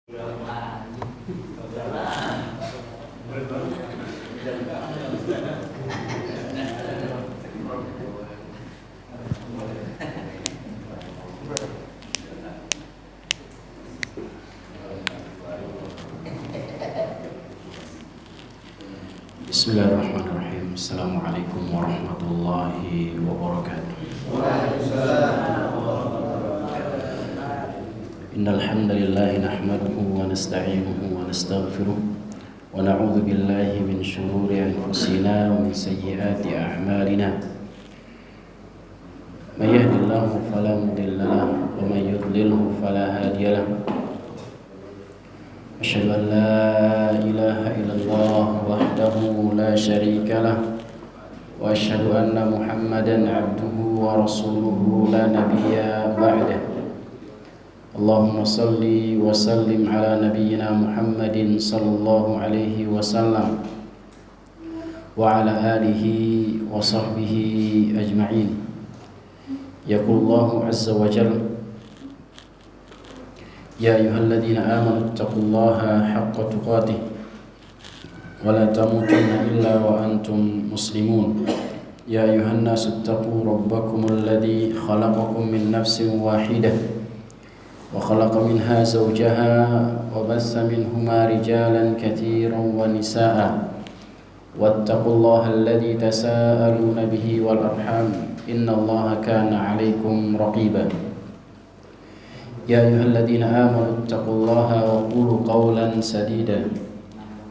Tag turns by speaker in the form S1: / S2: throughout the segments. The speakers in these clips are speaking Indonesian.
S1: Bismillahirrahmanirrahim. Assalamualaikum warahmatullahi wabarakatuh. Innal hamdalillah nahmaduhu wa nasta'inuhu wa nastaghfiruh wa na'udzu billahi min shururi anfusina wa min sayyiati a'malina. May yahdihillahu fala mudilla lahu wa may yudlilhu fala hadiya lahu. Asyhadu an la ilaha illallah wahdahu la syarika lah wa asyhadu anna Muhammadan abduhu wa rasuluhu la nabiyya ba'dah. Allahumma salli wa sallim ala nabiyyina Muhammadin sallallahu alaihi wasallam wa ala alihi wa sahbihi ajma'in. Yaqulullahu azza wa jalla: Ya ayyuhalladzina amanu taqullaha haqqa tuqatih wa la tamutunna illa wa antum muslimun. Ya ayyuhan nasu taqu rabbakumul ladzi khalaqakum min nafsin wahidah wa khalaqa minha zawjaha wa bassa minhuma rijalan katsiran wa nisaa'a wattaqullaha alladzi tasaaluna bihi wal arham innallaha kana 'alaikum raqiba. Ya ayyuhalladzina amanu taqullaha wa qulu qawlan sadida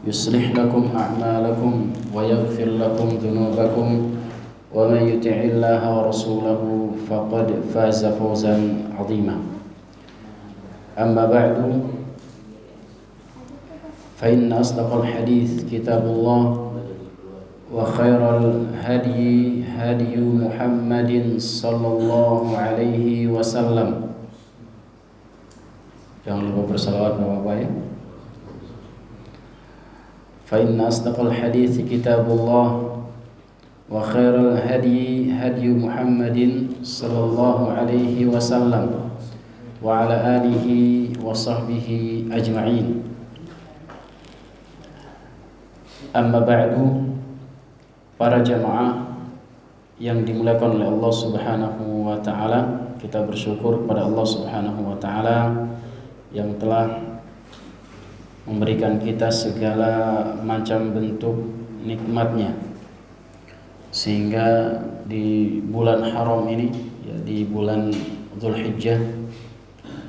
S1: yuslih lakum a'malakum wa yaghfir lakum dhunubakum wa man yuti'illaha wa rasulahu faqad faza fawzan 'azima. Amma ba'du, fa inna asdaqal hadits kitabullah wa khairal hadyi hadyu Muhammadin sallallahu alaihi wasallam. Jangan lupa bersalawat Bapak-bapak ya. Fa inna asdaqal hadits kitabullah wa khairal hadyi hadyu Muhammadin sallallahu alaihi wasallam wa ala alihi wa sahbihi ajma'in. Amma ba'du, para jamaah yang dimuliakan oleh Allah Subhanahu wa taala, kita bersyukur kepada Allah Subhanahu wa taala yang telah memberikan kita segala macam bentuk nikmatnya, sehingga di bulan haram ini, ya, di bulan Dzulhijjah,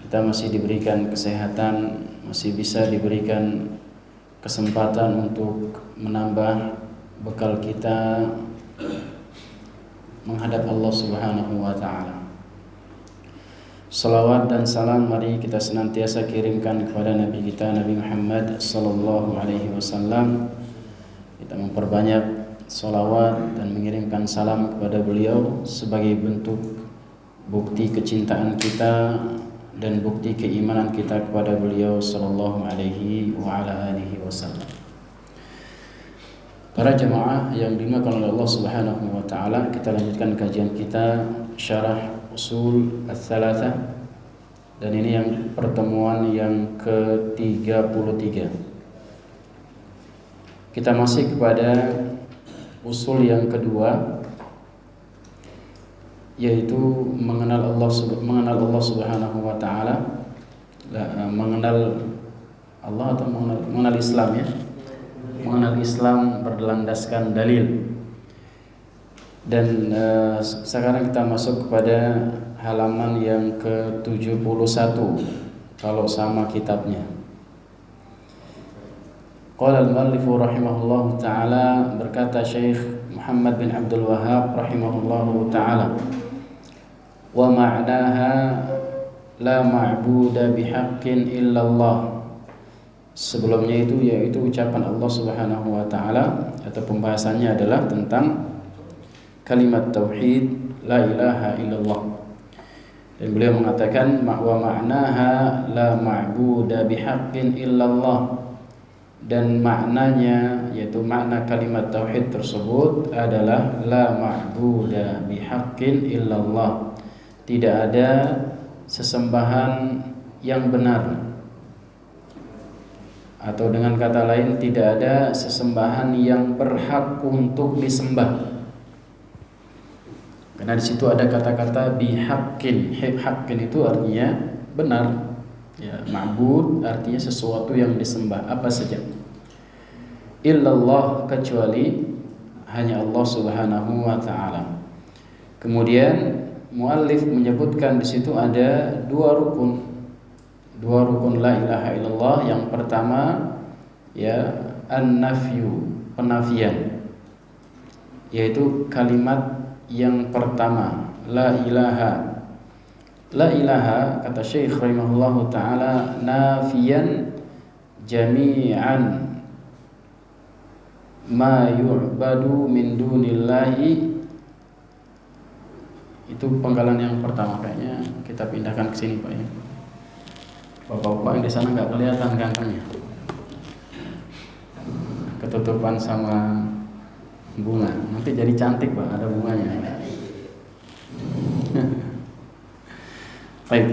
S1: kita masih diberikan kesehatan, masih bisa diberikan kesempatan untuk menambah bekal kita menghadap Allah Subhanahu wa taala. Salawat dan salam mari kita senantiasa kirimkan kepada Nabi kita, Nabi Muhammad sallallahu alaihi wasallam. Kita memperbanyak salawat dan mengirimkan salam kepada beliau sebagai bentuk bukti kecintaan kita dan bukti keimanan kita kepada beliau sallallahu alaihi wa ala alihi wasallam. Para jemaah yang dimuliakan oleh Allah Subhanahu wa taala, kita lanjutkan kajian kita Syarah Usul Ats-Tsalatsah, dan ini yang pertemuan yang ke-33. Kita masih kepada usul yang kedua, yaitu mengenal Allah Subhanahu wa taala, mengenal Allah atau mengenal Islam ya. Mengenal Islam berlandaskan dalil. Dan sekarang kita masuk kepada halaman yang ke-71 kalau sama kitabnya. Qala al-muallif rahimahullahu taala, berkata Syekh Muhammad bin Abdul Wahhab rahimahullahu taala, wa ma'naha la ma'buda bihaqqin illallah. Sebelumnya itu yaitu ucapan Allah Subhanahu wa taala atau pembahasannya adalah tentang kalimat tauhid la ilaha illallah. Dan beliau mengatakan wa ma'naha la ma'buda bihaqqin illallah, dan maknanya yaitu makna kalimat tauhid tersebut adalah la ma'buda bihaqqin illallah, tidak ada sesembahan yang benar Atau dengan kata lain, tidak ada sesembahan yang berhak untuk disembah. Karena di situ ada kata-kata bihaqqin. Haqqin itu artinya benar. Ya, ma'bud artinya sesuatu yang disembah, apa saja. Illallah, kecuali hanya Allah Subhanahu wa taala. Kemudian muallif menyebutkan di situ ada dua rukun la ilaha illallah. Yang pertama ya an-nafyu, penafian, yaitu kalimat yang pertama la ilaha. La ilaha, kata Syekh rahimahullahu taala, nafiyan jami'an ma yu'badu min dunillahi. Itu penggalan yang pertama, kayaknya kita pindahkan ke sini Pak ya. Bapak-bapak yang di sana nggak kelihatan gantengnya, ketutupan sama bunga. Nanti jadi cantik Pak, ada bunganya. Baik,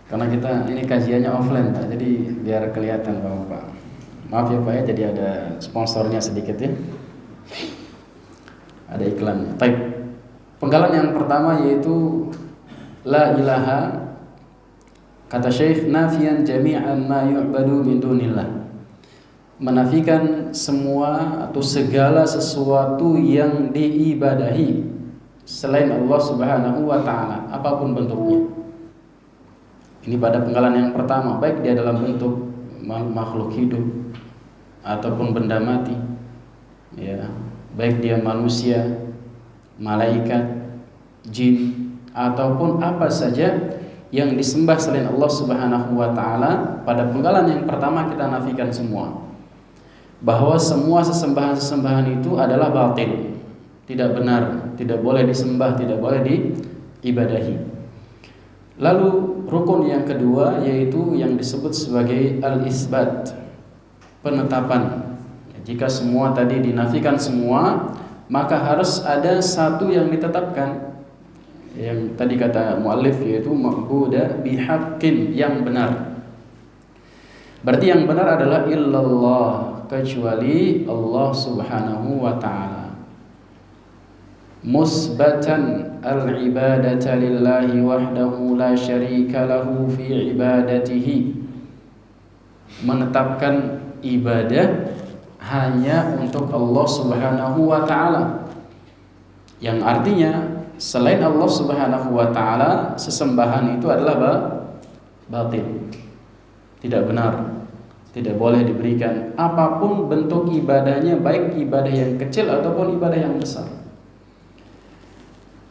S1: karena kita ini kajiannya offline Pak, jadi biar kelihatan Bapak. Maaf ya Pak ya, jadi ada sponsornya sedikit ya, ada iklannya. Baik, penggalan yang pertama yaitu la ilaha, kata Syekh, nafiyan jami'an ma yu'badu min dunillah, menafikan semua atau segala sesuatu yang diibadahi selain Allah Subhanahu wa taala, apapun bentuknya. Ini pada penggalan yang pertama, baik dia dalam bentuk makhluk hidup ataupun benda mati. Ya, baik dia manusia, malaikat, jin, ataupun apa saja yang disembah selain Allah Subhanahu wa taala. Pada penggalan yang pertama kita nafikan semua, bahwa semua sesembahan-sesembahan itu adalah batil, tidak benar, tidak boleh disembah, tidak boleh diibadahi. Lalu rukun yang kedua yaitu yang disebut sebagai al-isbat, penetapan. Jika semua tadi dinafikan semua, maka harus ada satu yang ditetapkan. Yang tadi kata muallif yaitu ma'buda bihaqqin, yang benar. Berarti yang benar adalah illallah, kecuali Allah Subhanahu wa taala. Musbatan al-ibadata lillahi wahdahu la syarika lahu fi ibadatihi, menetapkan ibadah hanya untuk Allah Subhanahu wa taala, yang artinya selain Allah Subhanahu wa taala sesembahan itu adalah batil, tidak benar, tidak boleh diberikan apapun bentuk ibadahnya, baik ibadah yang kecil ataupun ibadah yang besar.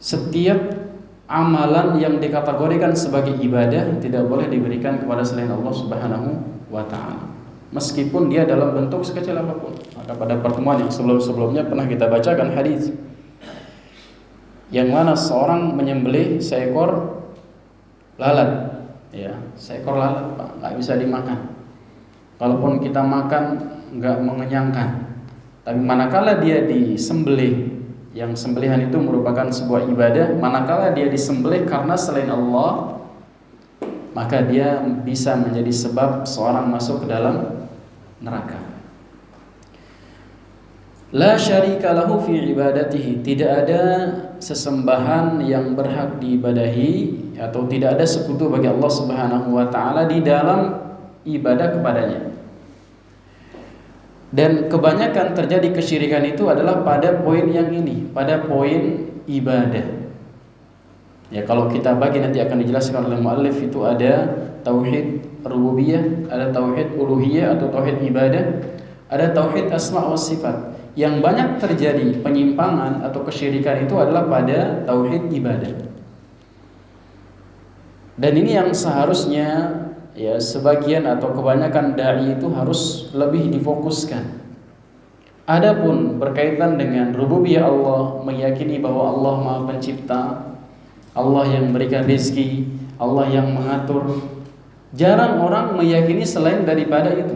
S1: Setiap amalan yang dikategorikan sebagai ibadah tidak boleh diberikan kepada selain Allah Subhanahu wa taala, meskipun dia dalam bentuk sekecil apapun. Maka pada pertemuan yang sebelum-sebelumnya pernah kita bacakan hadis yang mana seorang menyembelih seekor lalat, ya, seekor lalat Pak, nggak bisa dimakan. Kalaupun kita makan nggak mengenyangkan. Tapi manakala dia disembelih, yang sembelihan itu merupakan sebuah ibadah, manakala dia disembelih karena selain Allah, maka dia bisa menjadi sebab seorang masuk ke dalam neraka. La syarika lahu fi ibadatihi, tidak ada sesembahan yang berhak diibadahi atau tidak ada sekutu bagi Allah Subhanahu wa taala di dalam ibadah kepadanya. Dan kebanyakan terjadi kesyirikan itu adalah pada poin yang ini, pada poin ibadah. Ya, kalau kita bagi nanti akan dijelaskan oleh muallif, itu ada tauhid rububiyah, ada tauhid uluhiyah atau tauhid ibadah, ada tauhid asma wa sifat. Yang banyak terjadi penyimpangan atau kesyirikan itu adalah pada tauhid ibadah. Dan ini yang seharusnya ya sebagian atau kebanyakan dai itu harus lebih difokuskan. Adapun berkaitan dengan rububiyah Allah, meyakini bahwa Allah Maha Pencipta, Allah yang memberikan rezeki, Allah yang mengatur, jarang orang meyakini selain daripada itu.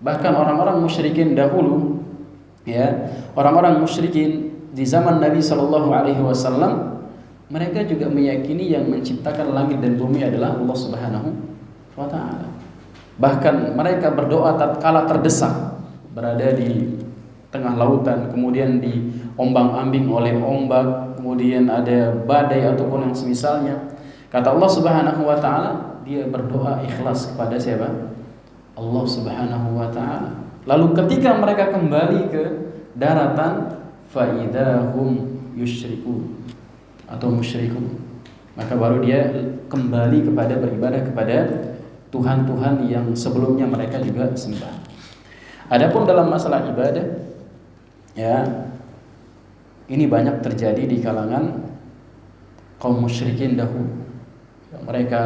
S1: Bahkan orang-orang musyrikin dahulu, ya, orang-orang musyrikin di zaman Nabi Shallallahu Alaihi Wasallam, mereka juga meyakini yang menciptakan langit dan bumi adalah Allah Subhanahu wa ta'ala. Bahkan mereka berdoa tatkala terdesak, berada di tengah lautan, kemudian diombang-ambing oleh ombak, kemudian ada badai ataupun yang semisalnya. Kata Allah Subhanahu wa taala, dia berdoa ikhlas kepada siapa? Allah Subhanahu wa taala. Lalu ketika mereka kembali ke daratan, faidahum yusyrikun atau musyrikun, maka baru dia kembali kepada beribadah kepada Tuhan-Tuhan yang sebelumnya mereka juga sembah. Adapun dalam masalah ibadah, ya, ini banyak terjadi di kalangan kaum musyrikin dahulu. Mereka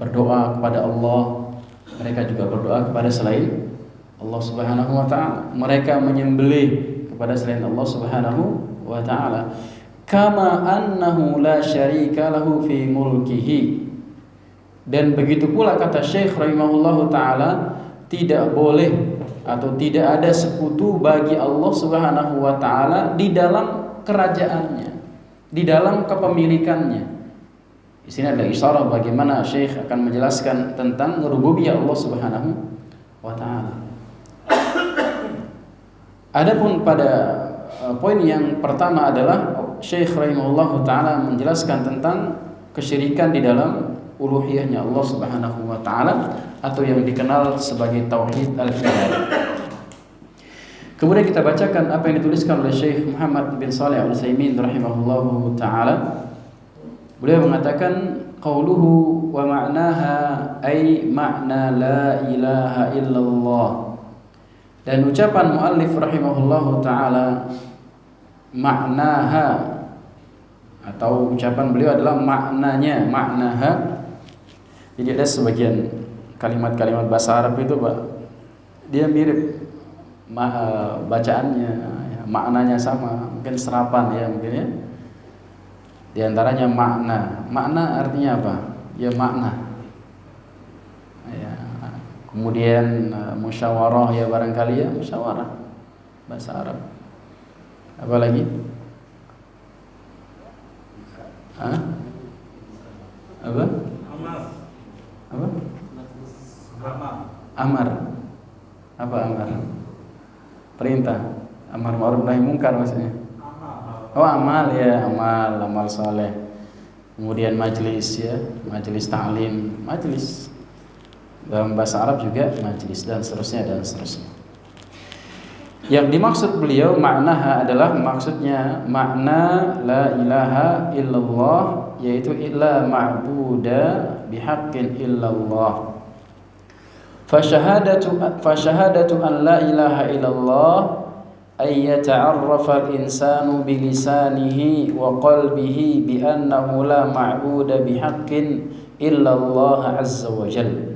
S1: berdoa kepada Allah, mereka juga berdoa kepada selain Allah Subhanahu wa taala. Mereka menyembelih kepada selain Allah Subhanahu wa taala. Kama annahu la syarika lahu fi mulkihi. Dan begitu pula kata Syekh rahimahullahu taala, tidak boleh atau tidak ada sekutu bagi Allah Subhanahu wa taala di dalam kerajaannya, di dalam kepemilikannya. Di sini ada isyarat bagaimana Syekh akan menjelaskan tentang rububiyah Allah Subhanahu wa taala. Adapun pada poin yang pertama adalah Syekh rahimahullahu taala menjelaskan tentang kesyirikan di dalam uluhiyahnya Allah Subhanahu wa taala atau yang dikenal sebagai tauhid al-ibadah. Kemudian kita bacakan apa yang dituliskan oleh Syekh Muhammad bin Shalih Al-Utsaimin rahimahullahu taala. Beliau mengatakan qauluhu wa ma'naha ay ma'na la ilaha illallah. Dan ucapan muallif rahimahullahu taala ma'naha atau ucapan beliau adalah maknanya, ma'naha. Jadi ada sebagian kalimat-kalimat bahasa Arab itu, Pak, dia mirip bacaannya, ya, maknanya sama, mungkin serapan ya mungkin ya. Di antaranya makna. Makna artinya apa? Ya makna. Ya. Kemudian musyawarah ya barangkali ya, musyawarah bahasa Arab. Apa lagi? Hah? Apa? Apa? Amar. Apa amar? Perintah. Amar ma'ruf nahi munkar maksudnya. Oh, amal ya, amal soleh. Kemudian majlis ya, majlis ta'lim, majlis. Dalam bahasa Arab juga majlis dan seterusnya dan seterusnya. Yang dimaksud beliau maknaha adalah maksudnya makna la ilaha illallah, yaitu illa ma'buda bihaqqin illallah. Fasyahadatu an la ilaha illallah ay yata'arrafa al-insanu bilisanihi wa qalbihi bi annahu la ma'buda bihaqqin illa Allah azza wa jalla.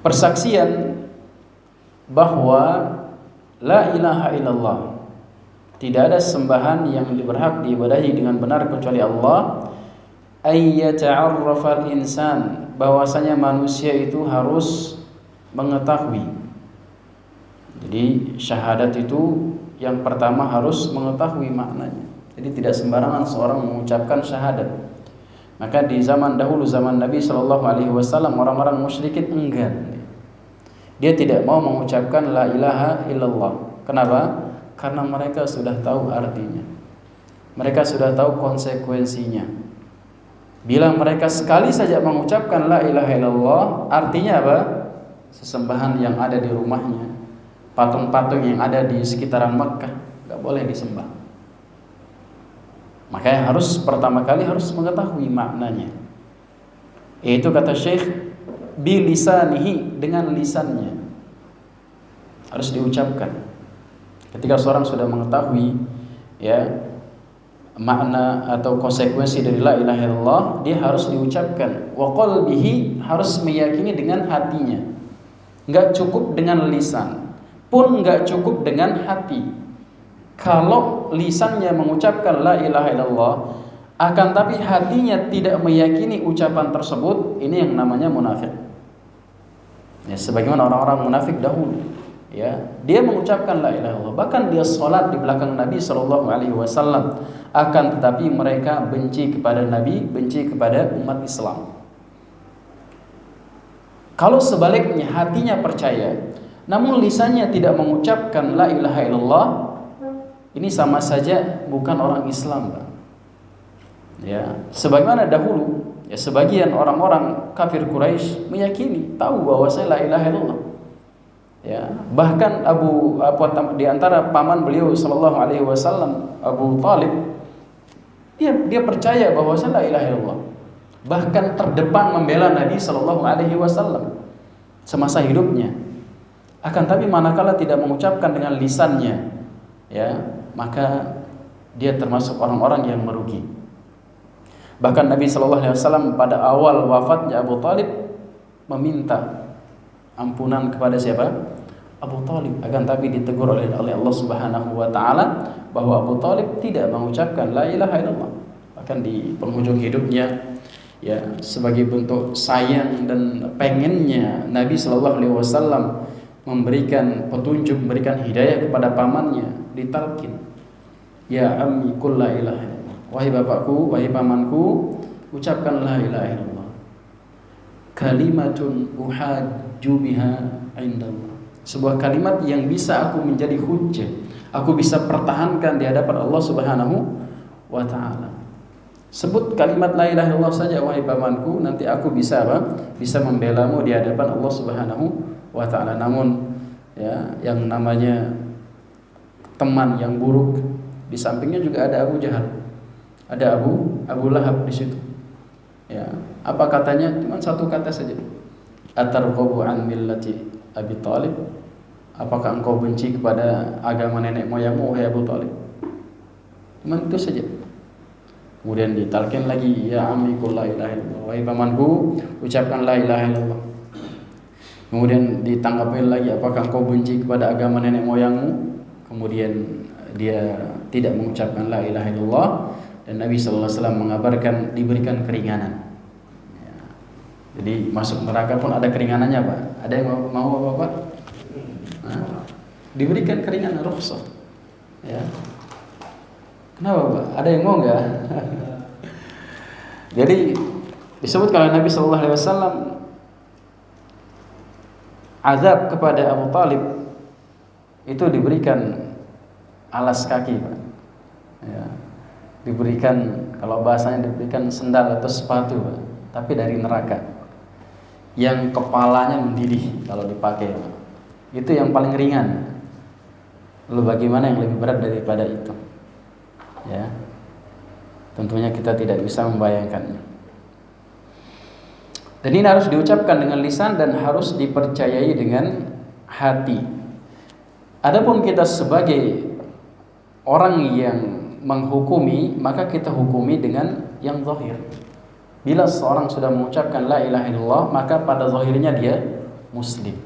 S1: Persaksian bahwa la ilaha illallah, tidak ada sembahan yang berhak diibadahi dengan benar kecuali Allah. Ay yata'arrafa al-insan, bahwasanya manusia itu harus mengetahui. Jadi syahadat itu yang pertama harus mengetahui maknanya. Jadi tidak sembarangan seorang mengucapkan syahadat. Maka di zaman dahulu, zaman Nabi SAW, orang-orang musyrikin enggan. Dia tidak mau mengucapkan la ilaha illallah. Kenapa? Karena mereka sudah tahu artinya. Mereka sudah tahu konsekuensinya. Bila mereka sekali saja mengucapkan la ilaha illallah, artinya apa? Sesembahan yang ada di rumahnya, patung-patung yang ada di sekitaran Makkah enggak boleh disembah. Makanya harus pertama kali harus mengetahui maknanya. Itu kata Syekh bilisanihi, dengan lisannya harus diucapkan. Ketika seorang sudah mengetahui ya makna atau konsekuensi dari la ilaha illallah, dia harus diucapkan. Wa qalbihi, harus meyakini dengan hatinya. Enggak cukup dengan lisan, pun enggak cukup dengan hati. Kalau lisannya mengucapkan la ilaha illallah, akan tapi hatinya tidak meyakini ucapan tersebut, ini yang namanya munafik. Ya, sebagaimana orang-orang munafik dahulu, ya, dia mengucapkan la ilaha illallah, bahkan dia sholat di belakang Nabi SAW, akan tetapi mereka benci kepada Nabi, benci kepada umat Islam. Kalau sebaliknya hatinya percaya, namun lisannya tidak mengucapkan la ilaha illallah, ini sama saja bukan orang Islam, Pak. Ya, sebagaimana dahulu ya sebagian orang-orang kafir Quraisy meyakini, tahu bahwa la ilaha illallah. Ya, bahkan di antara paman beliau sallallahu alaihi wasallam, Abu Talib, dia percaya bahwa la ilaha illallah. Bahkan terdepan membela Nabi sallallahu alaihi wasallam semasa hidupnya. Akan tapi manakala tidak mengucapkan dengan lisannya, ya, maka dia termasuk orang-orang yang merugi. Bahkan Nabi sallallahu alaihi wasallam pada awal wafatnya Abu Talib meminta ampunan kepada siapa? Abu Talib. Akan tapi ditegur oleh Allah Subhanahu wa taala bahwa Abu Talib tidak mengucapkan la ilaha illallah. Bahkan di penghujung hidupnya, ya, sebagai bentuk sayang dan pengennya Nabi sallallahu alaihi wasallam memberikan petunjuk, memberikan hidayah kepada pamannya, ditalkin, ya ammi qul la ilaha illallah, wahai bapakku, wahai pamanku, ucapkan la ilaha illallah, kalimatun uhajju biha indallah, sebuah kalimat yang bisa aku menjadi hujjah, aku bisa pertahankan di hadapan Allah Subhanahu wa taala. Sebut kalimat la ilaha illallah saja wahai pamanku, nanti aku bisa apa? Bisa membelamu di hadapan Allah Subhanahu wa taala. Namun ya, yang namanya teman yang buruk di sampingnya juga ada Abu Jahal. Ada Abu Lahab di situ. Ya, apa katanya? Cuma satu kata saja. Atarghabu an millati Abi Thalib? Apakah engkau benci kepada agama nenek moyangmu wahai Abu Thalib? Cuma itu saja. Kemudian ditalkin lagi, ya ammi qul la ilaha illallah, wahai pamanku, ucapkan la ilaha illallah. Kemudian ditanggapi lagi, apakah engkau benci kepada agama nenek moyangmu? Kemudian dia tidak mengucapkan la ilaha illallah, dan Nabi sallallahu alaihi wasallam mengabarkan diberikan keringanan. Ya. Jadi masuk neraka pun ada keringanannya, Pak. Ada yang mau apa, Pak? Nah, diberikan keringanan, rukhsah. Ya. Kenapa, Pak? Ada yang mau enggak? Jadi disebut kalau Nabi sallallahu alaihi wasallam azab kepada Abu Talib itu diberikan alas kaki, Pak. Ya. Diberikan, kalau bahasanya diberikan sendal atau sepatu, Pak. Tapi dari neraka, yang kepalanya mendidih kalau dipakai, Pak. Itu yang paling ringan. Lalu bagaimana yang lebih berat daripada itu? Ya, tentunya kita tidak bisa membayangkannya. Dan ini harus diucapkan dengan lisan dan harus dipercayai dengan hati. Adapun kita sebagai orang yang menghukumi, maka kita hukumi dengan yang zahir. Bila seorang sudah mengucapkan la ilaha illallah, maka pada zahirnya dia muslim.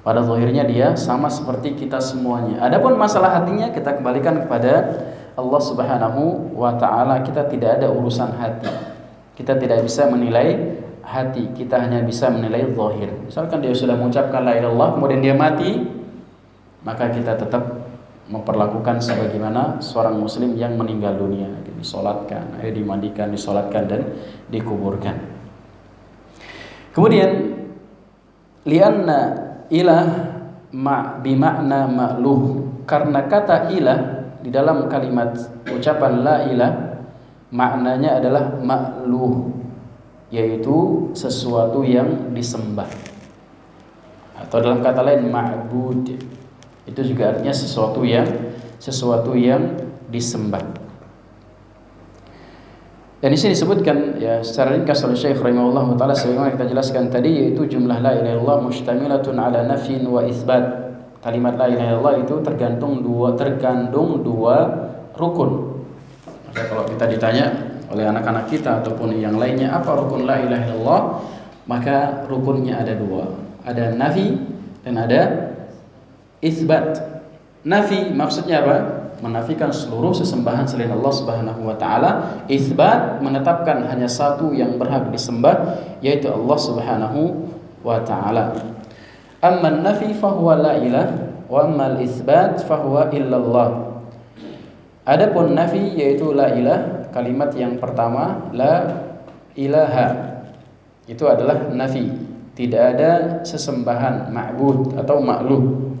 S1: Pada zahirnya dia sama seperti kita semuanya. Adapun masalah hatinya kita kembalikan kepada Allah Subhanahu wa taala. Kita tidak ada urusan hati. Kita tidak bisa menilai hati, kita hanya bisa menilai zahir. Misalkan dia sudah mengucapkan la ilaha illallah kemudian dia mati, maka kita tetap memperlakukan sebagaimana seorang muslim yang meninggal dunia, disolatkan, dimandikan, disolatkan dan dikuburkan. Kemudian lianna ilah bimakna ma'luh, karena kata ilah di dalam kalimat ucapan la ilah maknanya adalah ma'luh, yaitu sesuatu yang disembah, atau dalam kata lain ma'bud, itu juga artinya sesuatu yang disembah. Dan di sini disebutkan ya secara ringkas oleh Syekh rahimahullah taala sebagaimana kita jelaskan tadi, yaitu jumlah la ilaha illallah mustamilatun ala nafyin wa itsbat. Kalimat la ilaha illallah itu terkandung dua rukun. Maka kalau kita ditanya oleh anak-anak kita ataupun yang lainnya apa rukun la ilaha illallah, maka rukunnya ada dua, ada nafi dan ada itsbat. Nafi maksudnya apa? Menafikan seluruh sesembahan selain Allah Subhanahu wa taala. Itsbat menetapkan hanya satu yang berhak disembah, yaitu Allah Subhanahu wa taala. Amma nafi fahuwa la ilah wa amma al-itsbat fahuwa illallah. Adapun nafi yaitu la ilah, kalimat yang pertama la ilaha itu adalah nafi, tidak ada sesembahan ma'bud atau ma'luh.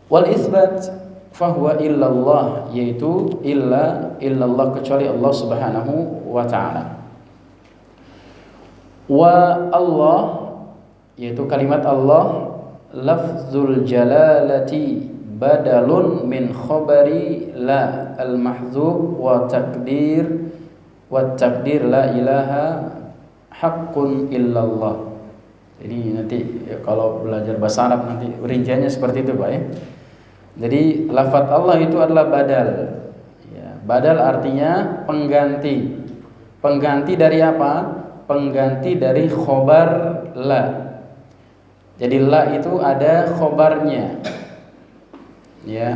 S1: Wal itsbat fahuwa illallah, yaitu illallah, kecuali Allah Subhanahu wa taala. Wa Allah, yaitu kalimat Allah, lafzul jalalati badalun min khabari la al-mahdzub wa taqdir la ilaha haqqun illallah. Jadi nanti kalau belajar bahasa Arab nanti rinciannya seperti itu, Pak ya. Jadi lafaz Allah itu adalah badal. Ya, badal artinya pengganti. Pengganti dari apa? Pengganti dari khobar la. Jadi la itu ada khobarnya. Ya.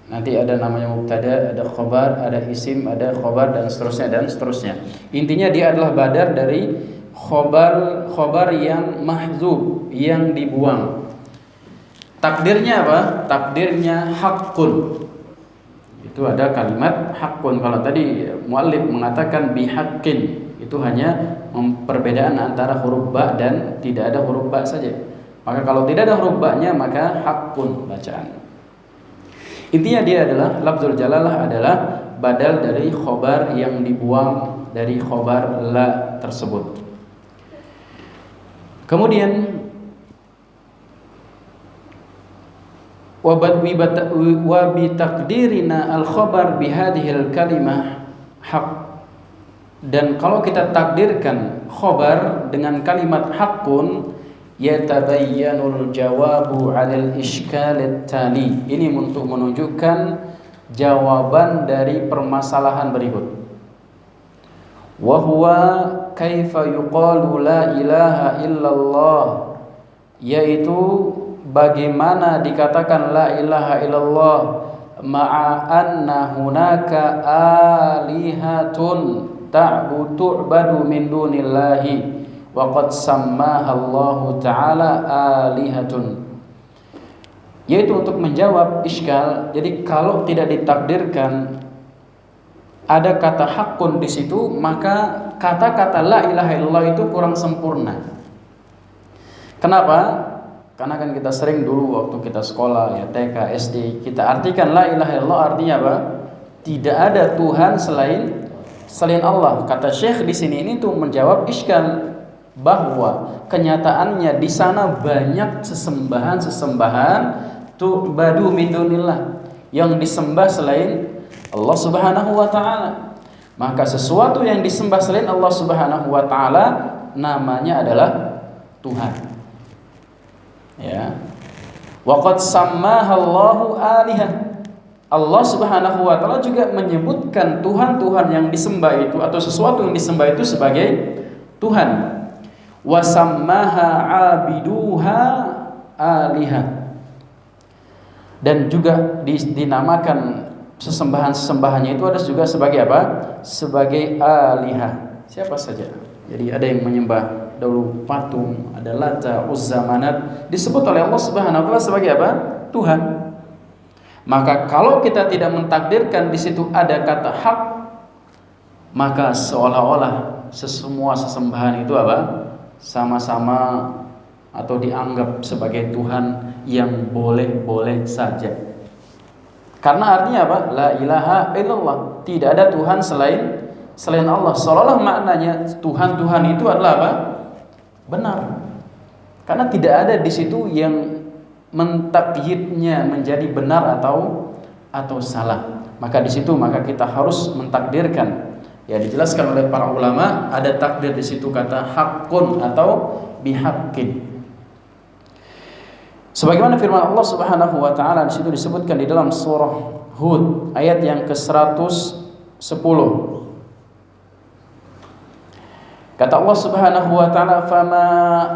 S1: Nanti ada namanya mubtada, ada khobar, ada isim, ada khobar dan seterusnya. Intinya dia adalah badal dari khobar yang mahdzub, yang dibuang. Takdirnya apa? Takdirnya haqqun. Itu ada kalimat haqqun. Kalau tadi muallif mengatakan bihaqqin, itu hanya perbedaan antara huruf ba dan tidak ada huruf ba saja. Maka kalau tidak ada huruf ba-nya maka haqqun bacaan. Intinya dia adalah lafzul jalalah adalah badal dari khobar yang dibuang dari khobar la tersebut. Kemudian wa bi taqdirina al khabar bi hadhihi al kalimah haq, dan kalau kita takdirkan khobar dengan kalimat haqqun yatabayyanul jawabu 'alal iskal at-tali. Ini untuk menunjukkan jawaban dari permasalahan berikut. Wa huwa kaifa yuqalu la ilaha illallah, yaitu bagaimana dikatakan la ilaha illallah ma'a anna hunaka alihatun tu'badu min dunillahi wa qad sammaha Allah taala alihatun, yaitu untuk menjawab iskal. Jadi kalau tidak ditakdirkan ada kata haqqun di situ, maka kata-kata la ilaha illallah itu kurang sempurna. Kenapa? Karena kan kita sering dulu waktu kita sekolah ya TK, SD, kita artikan la ilaha illallah artinya apa? Tidak ada Tuhan selain Allah. Kata Syekh di sini ini tuh menjawab iskal bahwa kenyataannya di sana banyak sesembahan tu'badu min dunillah, yang disembah selain Allah Subhanahu wa taala. Maka sesuatu yang disembah selain Allah Subhanahu wa taala namanya adalah Tuhan. Ya. Wa qad sammaha Allahu alihah. Allah Subhanahu wa taala juga menyebutkan Tuhan-Tuhan yang disembah itu atau sesuatu yang disembah itu sebagai Tuhan. Wa sammaha abiduha alihah. Dan juga dinamakan sesembahannya itu ada juga sebagai apa? Sebagai alihah. Siapa saja. Jadi ada yang menyembah dahulu patung, ada Lata, Uzza, Manat, disebut oleh Allah Subhanahu wa taala sebagai apa? Tuhan. Maka kalau kita tidak mentakdirkan di situ ada kata hak, maka seolah-olah semua sesembahan itu apa? Sama-sama atau dianggap sebagai Tuhan yang boleh-boleh saja. Karena artinya apa? La ilaha illallah, tidak ada Tuhan selain Allah. Seolah-olah maknanya Tuhan itu adalah apa? Benar. Karena tidak ada di situ yang mentakyidnya menjadi benar atau salah. Maka di situ kita harus mentakdirkan. Ya, dijelaskan oleh para ulama ada takdir di situ kata haqqun atau bihaqqin. Sebagaimana firman Allah Subhanahu wa taala di situ disebutkan di dalam surah Hud ayat yang ke-110. Kata Allah Subhanahu wa taala, "Fama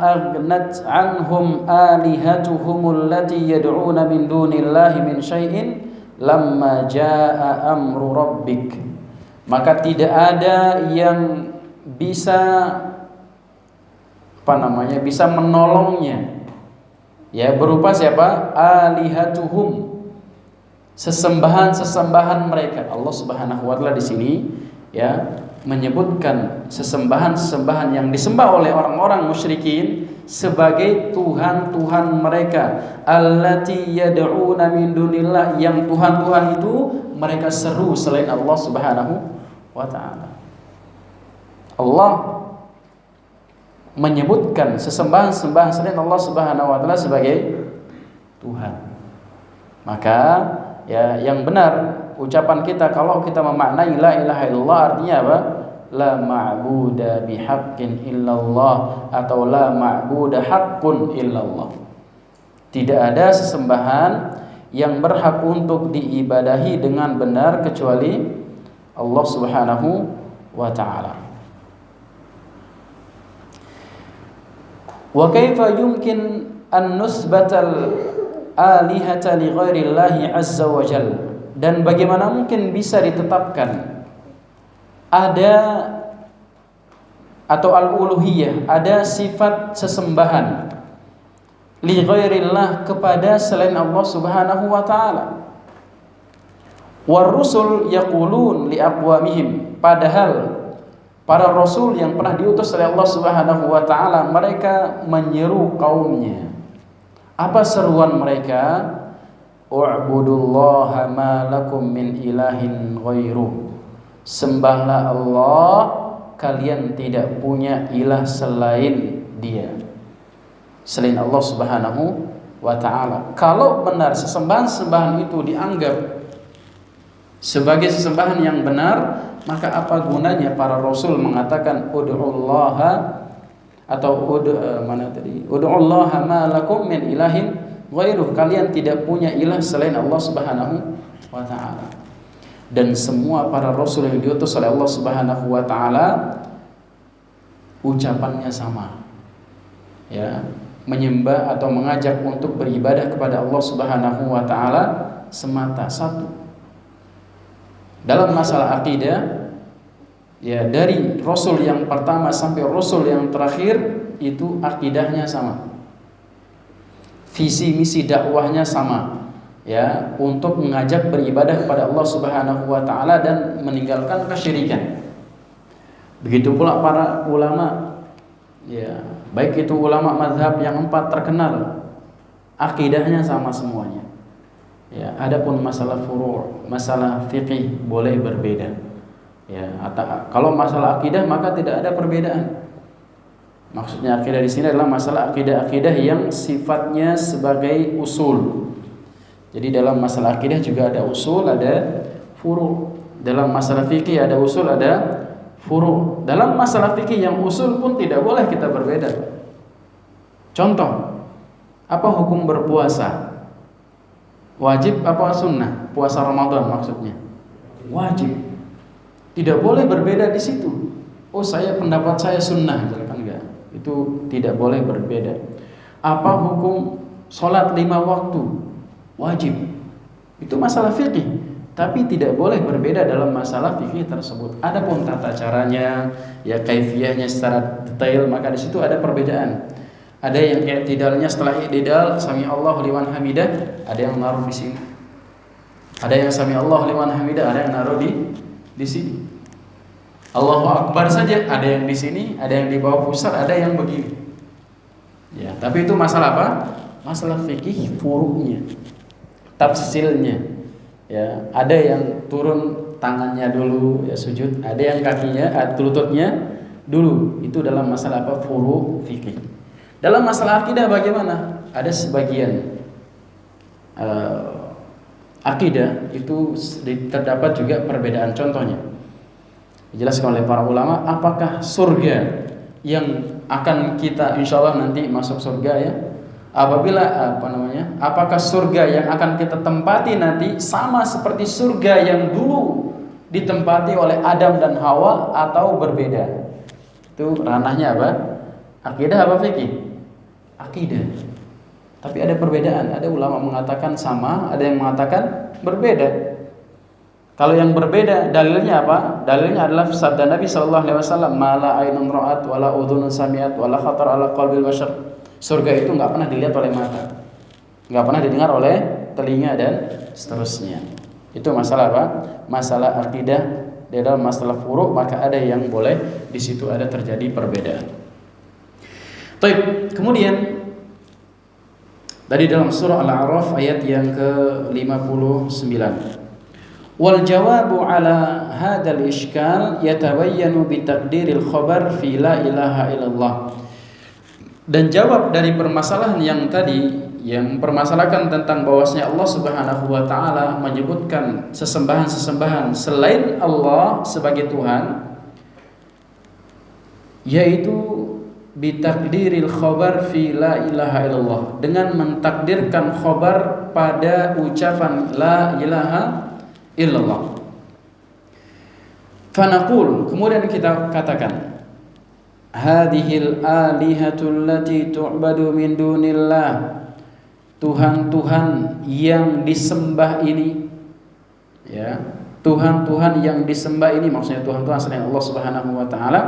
S1: aghnat 'anhum alihatuhum allati yad'una min dunillahi min syai'in lamma jaa'a amru rabbik." Maka tidak ada yang bisa bisa menolongnya. Ya, berupa siapa? Alihatuhum, sesembahan mereka. Allah Subhanahu wa taala di sini ya menyebutkan sesembahan-sesembahan yang disembah oleh orang-orang musyrikin sebagai Tuhan-Tuhan mereka, allati yad'una min dunillah, yang Tuhan-Tuhan itu mereka seru selain Allah Subhanahu wa taala. Allah menyebutkan sesembahan-sembahan selain Allah Subhanahu wa taala sebagai Tuhan. Maka ya yang benar ucapan kita kalau kita memaknai la ilaha illallah artinya apa? La ma'buda bihaqqin illallah, atau la ma'buda haqqun illallah. Tidak ada sesembahan yang berhak untuk diibadahi dengan benar kecuali Allah Subhanahu wa taala. Wa kaifa yumkin an nusbatal alihata li ghairillahi azza wa jalla, dan bagaimana mungkin bisa ditetapkan ada atau al-uluhiyah, ada sifat sesembahan li ghairillah kepada selain Allah Subhanahu wa taala. War rusul yaqulun li aqwamihim, padahal para rasul yang pernah diutus oleh Allah Subhanahu wa taala mereka menyeru kaumnya. Apa seruan mereka? U'budullaha ma lakum min ilahin ghairuh. Sembahlah Allah, kalian tidak punya ilah selain Dia, selain Allah Subhanahu wa taala. Kalau benar sesembahan-sembahan itu dianggap sebagai sesembahan yang benar, maka apa gunanya para rasul mengatakan ud'ullaha atau ud'ullaha ma lakum min ilahin ghairuh, kalian tidak punya ilah selain Allah Subhanahu wa taala. Dan semua para rasul yang diutus oleh Allah Subhanahu wa taala ucapannya sama, ya, menyembah atau mengajak untuk beribadah kepada Allah Subhanahu wa taala semata, satu. Dalam masalah akidah, ya, dari rasul yang pertama sampai rasul yang terakhir itu akidahnya sama, visi misi dakwahnya sama, ya, untuk mengajak beribadah kepada Allah Subhanahu wa taala dan meninggalkan kesyirikan. Begitu pula para ulama, ya, baik itu ulama mazhab yang 4 terkenal, akidahnya sama semuanya. Ya, adapun masalah furu', masalah fikih boleh berbeda. Ya, kalau masalah akidah maka tidak ada perbedaan. Maksudnya akidah di sini adalah masalah akidah-akidah yang sifatnya sebagai usul. Jadi dalam masalah akidah juga ada usul, ada furu'. Dalam masalah fikih ada usul, ada furu'. Dalam masalah fikih yang usul pun tidak boleh kita berbeda. Contoh, apa hukum berpuasa? Wajib apa sunnah? Puasa Ramadan maksudnya. Wajib. Tidak boleh berbeda di situ. Oh, pendapat saya sunnah, misalkan enggak. Itu tidak boleh berbeda. Apa hukum sholat 5 waktu? Wajib. Itu masalah fikih, tapi tidak boleh berbeda dalam masalah fikih tersebut. Adapun tata caranya, ya, kaifiyahnya secara detail, maka di situ ada perbedaan. Ada yang i'tidalnya setelah i'tidal sami Allahu liman hamidah, ada yang naruh di sini. Ada yang sami Allahu liman hamidah, ada yang naruh di sini. Allahu akbar saja, ada yang di sini, ada yang di bawah pusat, ada yang begini. Ya, tapi itu masalah apa? Masalah fikih furu'nya, tafsilnya. Ya, ada yang turun tangannya dulu, ya, sujud, ada yang kakinya, lututnya dulu. Itu dalam masalah apa? Furu' fikih. Dalam masalah akidah bagaimana? Ada sebagian akidah itu terdapat juga perbedaan. Contohnya dijelaskan oleh para ulama, apakah surga yang akan kita insya Allah nanti masuk surga, ya, apabila apakah surga yang akan kita tempati nanti sama seperti surga yang dulu ditempati oleh Adam dan Hawa atau berbeda? Itu ranahnya apa? Akidah apa fikih? Akidah. Tapi ada perbedaan. Ada ulama mengatakan sama, ada yang mengatakan berbeda. Kalau yang berbeda dalilnya apa? Dalilnya adalah sabda Nabi sallallahu alaihi wasallam, "Mala ainun ra'at wala udhunun sami'at wala khatar ala qalbil bashar." Surga itu enggak pernah dilihat oleh mata, enggak pernah didengar oleh telinga dan seterusnya. Itu masalah apa? Masalah akidah Di dalam masalah furu' maka ada yang boleh, di situ ada terjadi perbedaan. Baik, kemudian dari dalam surah Al-A'raf ayat yang ke-59. Wal jawabu ala hadzal iskal yatabayyanu bi taqdiril khabar fi la ilaha illallah. Dan jawab dari permasalahan yang tadi, yang permasalahan tentang bahwasanya Allah Subhanahu wa taala menyebutkan sesembahan-sesembahan selain Allah sebagai Tuhan, yaitu bitakdiril khabar fi la ilaha illallah, dengan mentakdirkan khabar pada ucapan la ilaha illallah. Fanaqul, kemudian kita katakan, hadhil alihatul lati tu'badu min dunillah, Tuhan-Tuhan yang disembah ini, ya, Tuhan-Tuhan yang disembah ini, maksudnya Tuhan-Tuhan selain Allah Subhanahu wa taala,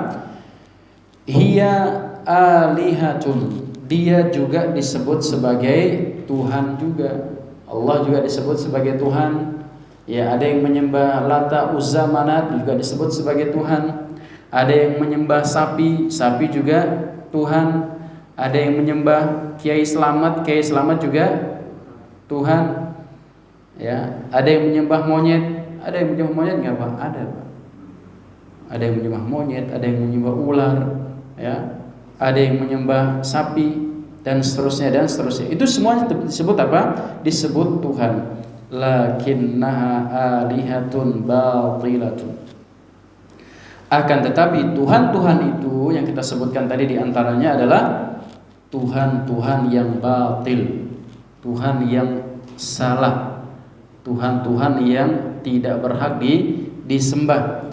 S1: hiya alihatun, dia juga disebut sebagai Tuhan juga. Allah juga disebut sebagai Tuhan. Ya, ada yang menyembah Lata, Uzza, Manat juga disebut sebagai Tuhan. Ada yang menyembah sapi, sapi juga Tuhan. Ada yang menyembah Kiai Slamet juga Tuhan. Ya, ada yang menyembah monyet, ada yang menyembah monyet enggak Pak? Ada, Pak. Ada yang menyembah monyet, ada yang menyembah ular, ya. Ada yang menyembah sapi dan seterusnya dan seterusnya. Itu semuanya disebut apa? Disebut Tuhan. Lakinnaha alihatun batilatun. Akan tetapi Tuhan-Tuhan itu yang kita sebutkan tadi diantaranya adalah Tuhan-Tuhan yang batil, Tuhan yang salah, Tuhan-Tuhan yang tidak berhak disembah.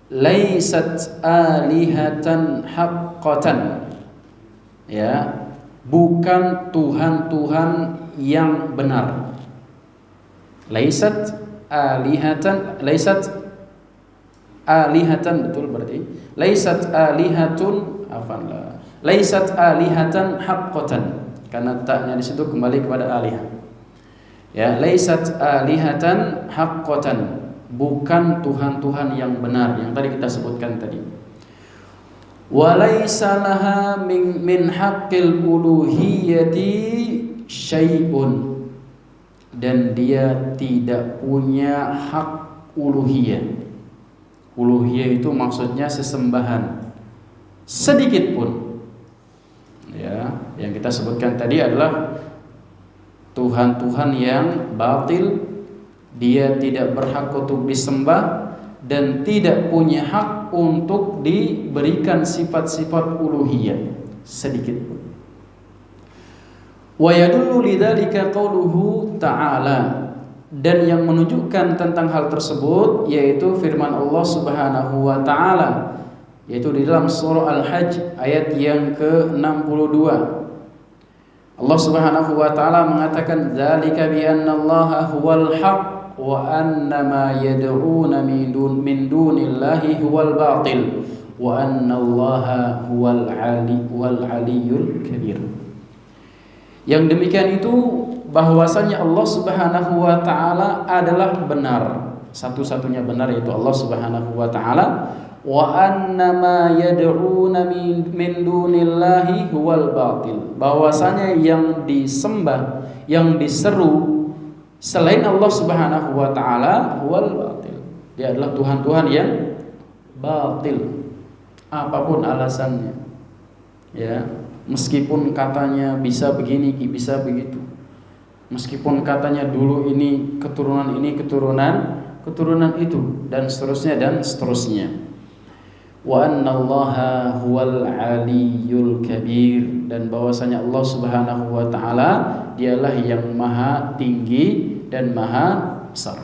S1: Laisat alihatan haqqatan, ya, bukan Tuhan-Tuhan yang benar. Laisat alihatan, betul berarti. Laisat alihatun, afallah. Laisat alihatan haqqatan, karena taknya di situ kembali kepada alihah. Ya, laisat alihatan haqqatan, bukan Tuhan-Tuhan yang benar yang tadi kita sebutkan tadi. Wa laisa laha min haqqil uluhiyyati syai'un, dan dia tidak punya hak uluhiyah. Uluhiyah itu maksudnya sesembahan sedikit pun. Ya, yang kita sebutkan tadi adalah Tuhan-Tuhan yang batil, dia tidak berhak untuk disembah dan tidak punya hak untuk diberikan sifat-sifat uluhiyah sedikit pun. Wa yadullu lidzalika qauluhu ta'ala, dan yang menunjukkan tentang hal tersebut yaitu firman Allah Subhanahu wa taala, yaitu di dalam surah Al-Hajj ayat yang ke-62. Allah Subhanahu wa taala mengatakan, dzalika bi annallaha huwal haqq wa annama yad'una min dunillahi huwal batil wa annallaha huwal aliyyul kabir. Yang demikian itu bahwasanya Allah Subhanahu wa taala adalah benar, satu-satunya benar yaitu Allah Subhanahu wa taala, wa annama yad'una min dunillahi huwal batil, bahwasanya yang disembah, yang diseru selain Allah Subhanahu wa taala huwal batil, dia adalah Tuhan-Tuhan yang batil apapun alasannya, ya, meskipun katanya bisa begini, bisa begitu, meskipun katanya dulu ini keturunan itu, dan seterusnya dan seterusnya. Wa annallaha huwal aliyyul kabir, dan bahwasanya Allah Subhanahu wa taala dialah yang maha tinggi dan maha besar.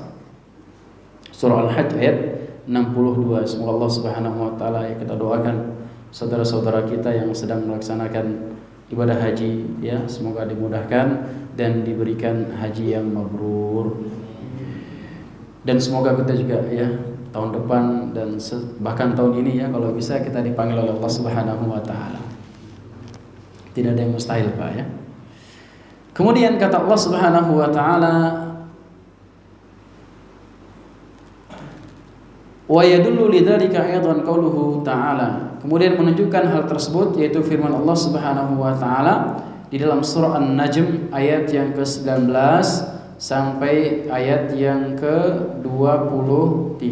S1: Surah Al-Hajj ayat 62. Semoga Allah Subhanahu wa taala, yang kita doakan saudara-saudara kita yang sedang melaksanakan ibadah haji, ya, semoga dimudahkan dan diberikan haji yang mabrur. Dan semoga kita juga, ya, tahun depan dan bahkan tahun ini, ya, kalau bisa kita dipanggil oleh Allah Subhanahu wa taala. Tidak ada yang mustahil, Pak, ya. Kemudian kata Allah Subhanahu wa taala, Wa yadullu lidzalika aidan qauluhu ta'ala. Kemudian menunjukkan hal tersebut yaitu firman Allah Subhanahu wa taala di dalam surah An-Najm ayat yang ke-19 sampai ayat yang ke-23.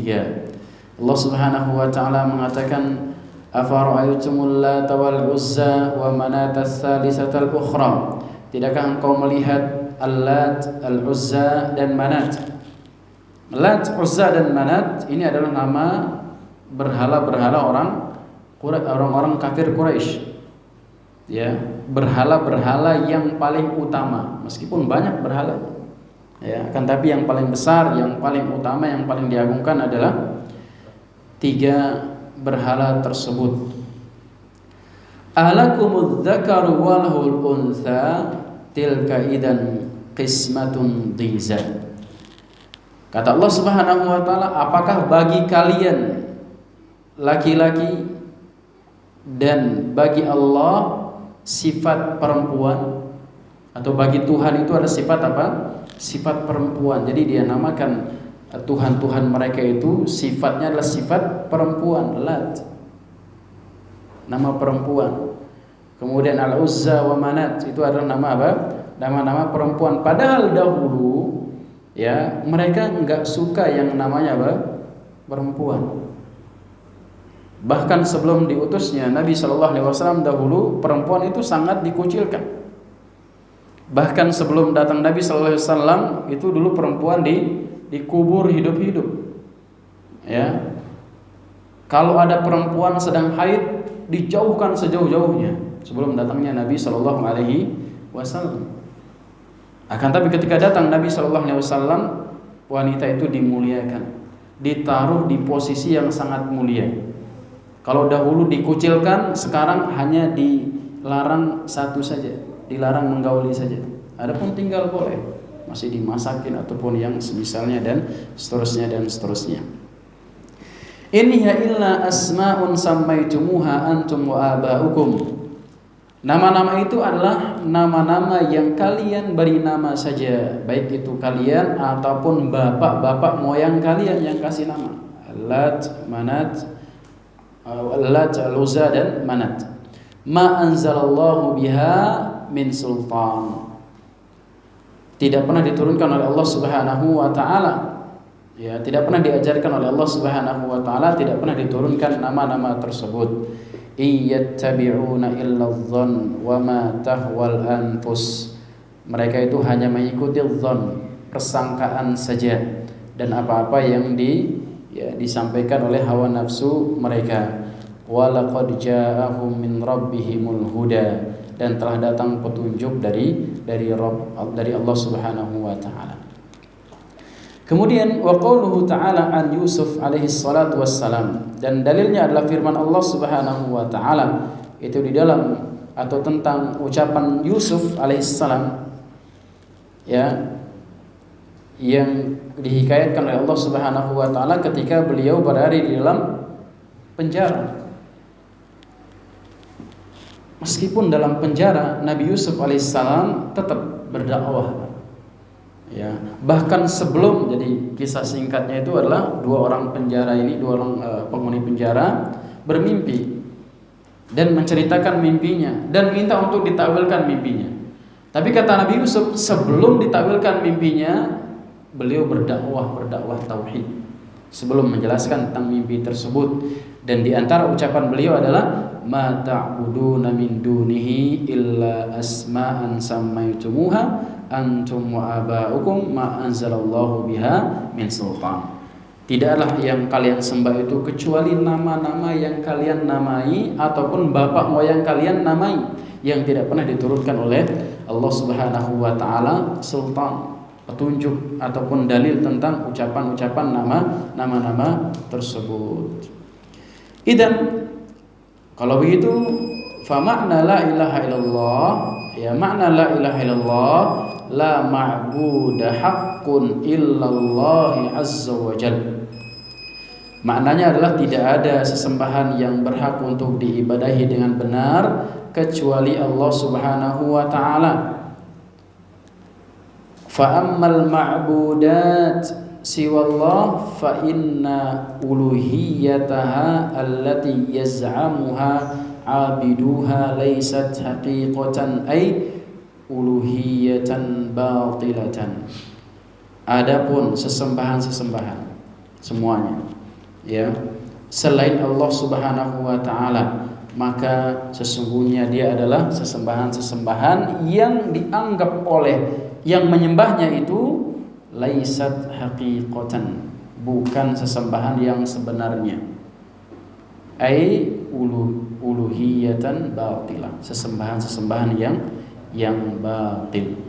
S1: Allah Subhanahu wa taala mengatakan afara'aytumul lata wal uzza wa manata tsalitsatal ukhra. Tidakkah engkau melihat Al-Lat, Al-Uzza dan Manat? Lat, Uzza dan Manat ini adalah nama berhala-berhala orang-orang kafir Quraisy. Ya, berhala-berhala yang paling utama, meskipun banyak berhala. Ya, kan tapi yang paling besar, yang paling utama, yang paling diagungkan adalah 3 berhala tersebut. Alakumudz dzakaru wa lahul untha tilka idan qismatun dhiza. Kata Allah Subhanahu wa taala, apakah bagi kalian laki-laki dan bagi Allah sifat perempuan, atau bagi Tuhan itu ada sifat apa? Sifat perempuan. Jadi dia namakan Tuhan-Tuhan mereka itu sifatnya adalah sifat perempuan, Lat, nama perempuan. Kemudian Al-Uzza wa Manat itu adalah nama apa? Nama-nama perempuan. Padahal dahulu ya mereka enggak suka yang namanya apa? Perempuan. Bahkan sebelum diutusnya Nabi Shallallahu Alaihi Wasallam dahulu perempuan itu sangat dikucilkan. Bahkan sebelum datang Nabi Shallallahu Alaihi Wasallam itu dulu perempuan dikubur hidup-hidup. Ya, kalau ada perempuan sedang haid dijauhkan sejauh-jauhnya sebelum datangnya Nabi Shallallahu Alaihi Wasallam. Akan tapi ketika datang Nabi Shallallahu Alaihi Wasallam, wanita itu dimuliakan, ditaruh di posisi yang sangat mulia. Kalau dahulu dikucilkan, sekarang hanya dilarang satu saja, dilarang menggauli saja. Adapun tinggal boleh, masih dimasakin ataupun yang semisalnya dan seterusnya dan seterusnya. In hiya illa asma'un sammaitumuha antum wa aba'ukum. Nama-nama itu adalah nama-nama yang kalian beri nama saja, baik itu kalian ataupun bapak-bapak moyang kalian yang kasih nama. Lat, Manat, Lat, Al-Uzza dan Manat. Ma anzalallahu biha min sultan. Tidak pernah diturunkan oleh Allah Subhanahu wa taala. Ya, tidak pernah diajarkan oleh Allah Subhanahu wa taala, tidak pernah diturunkan nama-nama tersebut. Iyattabi'una illa adh-dhann wa ma tahwal anfus. Mereka itu hanya mengikuti dhann, persangkaan saja, dan apa-apa yang disampaikan oleh hawa nafsu mereka. Wa laqad ja'ahum min rabbihimul huda. Dan telah datang petunjuk dari Allah Subhanahu wa taala. Kemudian wa qauluhu ta'ala an Yusuf alaihi salatu wassalam, dan dalilnya adalah firman Allah Subhanahu wa taala itu di dalam atau tentang ucapan Yusuf alaihi salam ya, yang dihikayatkan oleh Allah Subhanahu wa taala ketika beliau berada di dalam penjara. Meskipun dalam penjara, Nabi Yusuf alaihissalam tetap berdakwah. Ya, bahkan sebelum, jadi kisah singkatnya itu adalah dua orang penghuni penjara bermimpi dan menceritakan mimpinya dan minta untuk ditakwilkan mimpinya. Tapi kata Nabi Yusuf, sebelum ditakwilkan mimpinya, beliau berdakwah tauhid sebelum menjelaskan tentang mimpi tersebut. Dan di antara ucapan beliau adalah ma ta'buduna min dunihi illa asma'an sammaitumuha antum wa aba'ukum ma anzalallahu biha min sultan. Tidaklah yang kalian sembah itu kecuali nama-nama yang kalian namai ataupun bapak moyang kalian namai, yang tidak pernah diturunkan oleh Allah Subhanahu wa taala sultan, petunjuk ataupun dalil tentang ucapan-ucapan nama-nama tersebut. Idan, kalau begitu, fa makna la ilaha illallah, ya makna la ilaha illallah, la ma'buda haqqun illallah azza wa jalla. Maknanya adalah tidak ada sesembahan yang berhak untuk diibadahi dengan benar kecuali Allah Subhanahu wa taala. Fa ammal ma'budat, siwallah fa inna uluhiyataha allati yaz'amuha abiduha laysat haqiqatan ay uluhiyatan batilatan. Adapun sesembahan-sesembahan semuanya ya selain Allah Subhanahu wa taala, maka sesungguhnya dia adalah sesembahan-sesembahan yang dianggap oleh yang menyembahnya itu laisat haqiqatan, bukan sesembahan yang sebenarnya. Ai uluhiyatan batilah, sesembahan-sesembahan yang batil.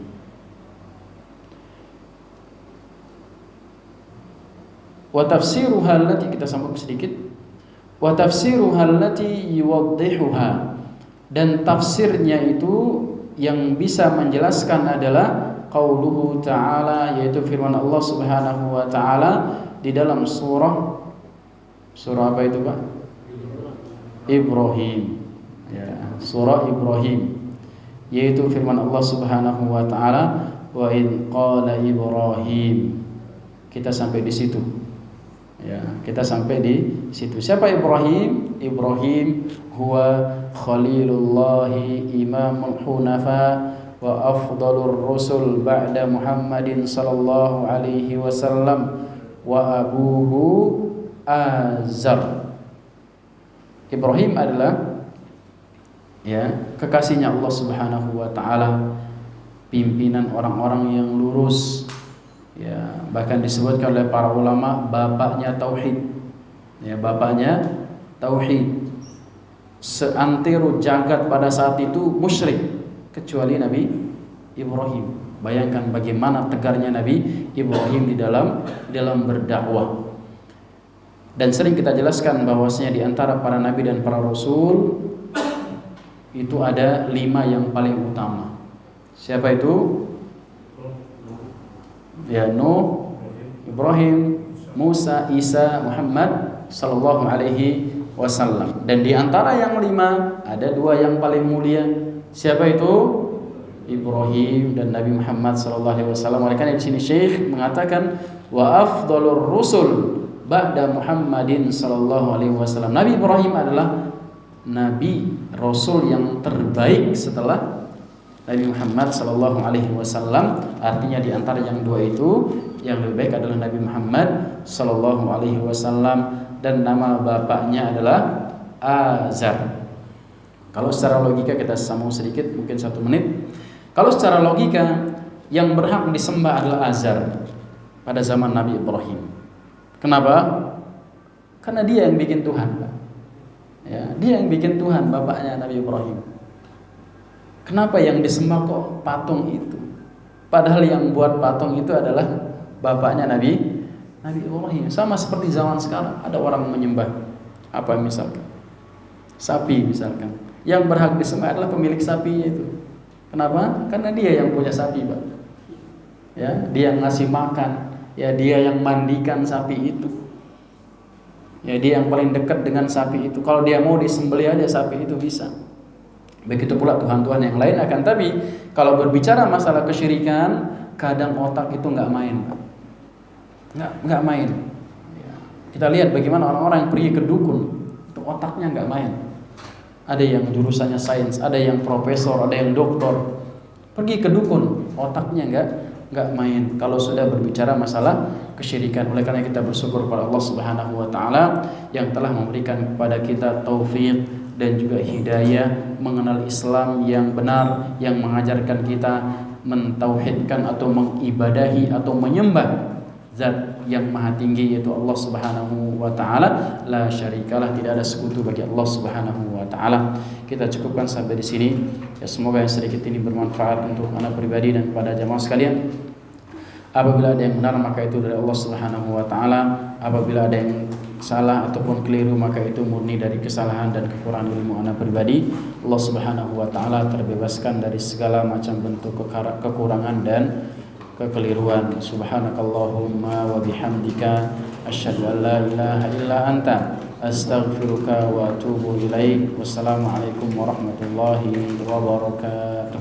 S1: Wa tafsiruha allati, kita sambung sedikit. Wa tafsiruha allati yuwaddihuha, dan tafsirnya itu yang bisa menjelaskan adalah qauluhu ta'ala, yaitu firman Allah Subhanahu wa taala di dalam surah apa itu Pak? Ibrahim. Ya, surah Ibrahim, yaitu firman Allah Subhanahu wa taala wa id qala Ibrahim. Kita sampai di situ. Ya, kita sampai di situ. Siapa Ibrahim? Ibrahim huwa khalilullahi imamul hunafa wa afdalur rusul ba'da Muhammadin sallallahu alaihi wasallam wa abuhu Azar. Ibrahim adalah ya kekasihnya Allah Subhanahu wa taala, pimpinan orang-orang yang lurus. Ya, bahkan disebutkan oleh para ulama bapaknya tauhid. Ya, bapaknya tauhid. Seantero jagat pada saat itu musyrik kecuali Nabi Ibrahim. Bayangkan bagaimana tegarnya Nabi Ibrahim di dalam berdakwah. Dan sering kita jelaskan bahwasanya di antara para nabi dan para rasul itu ada 5 yang paling utama. Siapa itu? Ya, Nuh, Ibrahim, Musa, Isa, Muhammad sallallahu alaihi wasallam. Dan di antara yang 5 ada 2 yang paling mulia. Siapa itu? Ibrahim dan Nabi Muhammad sallallahu alaihi wasallam. Oleh karena di sini Syekh mengatakan wa afdalur rusul ba'da Muhammadin sallallahu alaihi wasallam. Nabi Ibrahim adalah nabi rasul yang terbaik setelah Nabi Muhammad sallallahu alaihi wasallam. Artinya di antara yang 2 itu yang lebih baik adalah Nabi Muhammad sallallahu alaihi wasallam, dan nama bapaknya adalah Azar. Kalau secara logika kita sambung sedikit, mungkin 1 menit. Kalau secara logika yang berhak disembah adalah Azar pada zaman Nabi Ibrahim. Kenapa? Karena dia yang bikin Tuhan, Pak. Ya, dia yang bikin Tuhan, bapaknya Nabi Ibrahim. Kenapa yang disembah kok patung itu? Padahal yang buat patung itu adalah bapaknya Nabi Ibrahim. Sama seperti zaman sekarang, ada orang menyembah apa misalkan? Sapi misalkan. Yang berhak disembah adalah pemilik sapinya itu. Kenapa? Karena dia yang punya sapi, Pak. Ya, dia yang ngasih makan, ya dia yang mandikan sapi itu. Ya, dia yang paling dekat dengan sapi itu. Kalau dia mau disembelih aja sapi itu bisa. Begitu pula Tuhan-Tuhan yang lain akan, tapi kalau berbicara masalah kesyirikan, kadang otak itu nggak main, Pak. Nggak main. Ya. Kita lihat bagaimana orang-orang yang pergi ke dukun, itu otaknya nggak main. Ada yang jurusannya sains, ada yang profesor, ada yang doktor. Pergi ke dukun, otaknya nggak main. Kalau sudah berbicara masalah kesyirikan, oleh karena kita bersyukur kepada Allah Subhanahu wa taala yang telah memberikan kepada kita taufik dan juga hidayah mengenal Islam yang benar, yang mengajarkan kita mentauhidkan atau mengibadahi atau menyembah Zat yang maha tinggi, yaitu Allah Subhanahu wa taala, la syarikalah, tidak ada sekutu bagi Allah Subhanahu wa taala. Kita cukupkan sampai di sini. Ya, semoga yang sedikit ini bermanfaat untuk anak pribadi dan kepada jamaah sekalian. Apabila ada yang benar maka itu dari Allah Subhanahu wa taala. Apabila ada yang salah ataupun keliru maka itu murni dari kesalahan dan kekurangan ilmu anak pribadi. Allah Subhanahu wa taala terbebaskan dari segala macam bentuk kekurangan dan kekeliruan. Subhanakallahumma wa bihamdika asyhadu an la ilaha illa anta astaghfiruka wa atubu ilaik. Wassalamualaikum warahmatullahi wabarakatuh.